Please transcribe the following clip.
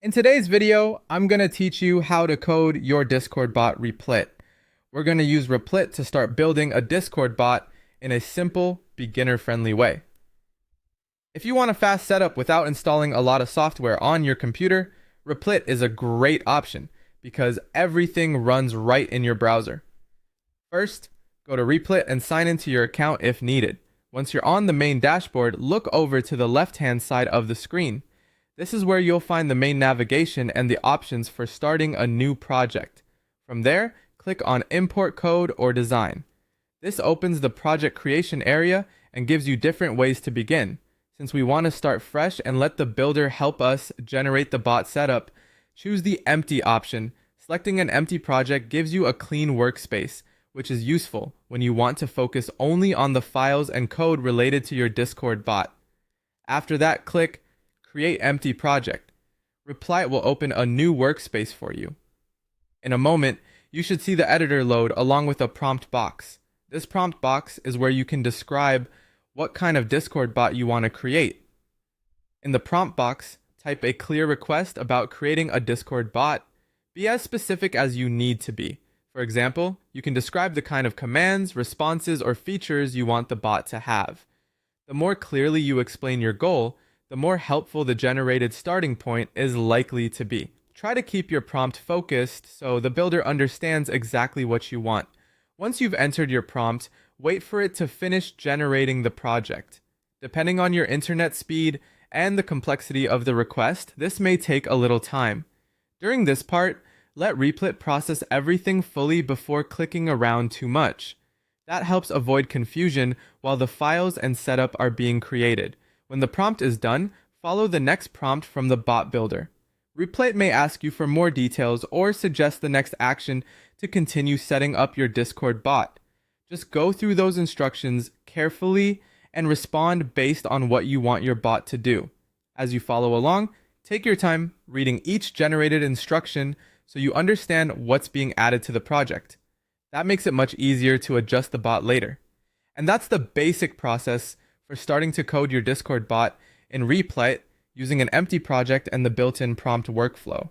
In today's video, I'm going to teach you how to code your Discord bot Replit. We're going to use Replit to start building a Discord bot in a simple, beginner-friendly way. If you want a fast setup without installing a lot of software on your computer, Replit is a great option because everything runs right in your browser. First, go to Replit and sign into your account if needed. Once you're on the main dashboard, look over to the left-hand side of the screen. This is where you'll find the main navigation and the options for starting a new project. From there, click on Import Code or Design. This opens the project creation area and gives you different ways to begin. Since we want to start fresh and let the builder help us generate the bot setup, choose the Empty option. Selecting an empty project gives you a clean workspace, which is useful when you want to focus only on the files and code related to your Discord bot. After that, click Create Empty Project. Replit will open a new workspace for you. In a moment, you should see the editor load along with a prompt box. This prompt box is where you can describe what kind of Discord bot you want to create. In the prompt box, type a clear request about creating a Discord bot. Be as specific as you need to be. For example, you can describe the kind of commands, responses, or features you want the bot to have. The more clearly you explain your goal, the more helpful the generated starting point is likely to be. Try to keep your prompt focused so the builder understands exactly what you want. Once you've entered your prompt, wait for it to finish generating the project. Depending on your internet speed and the complexity of the request, this may take a little time. During this part, let Replit process everything fully before clicking around too much. That helps avoid confusion while the files and setup are being created. When the prompt is done, follow the next prompt from the bot builder. Replit may ask you for more details or suggest the next action to continue setting up your Discord bot. Just go through those instructions carefully and respond based on what you want your bot to do. As you follow along, take your time reading each generated instruction so you understand what's being added to the project. That makes it much easier to adjust the bot later. And that's the basic process for starting to code your Discord bot in Replit using an empty project and the built-in prompt workflow.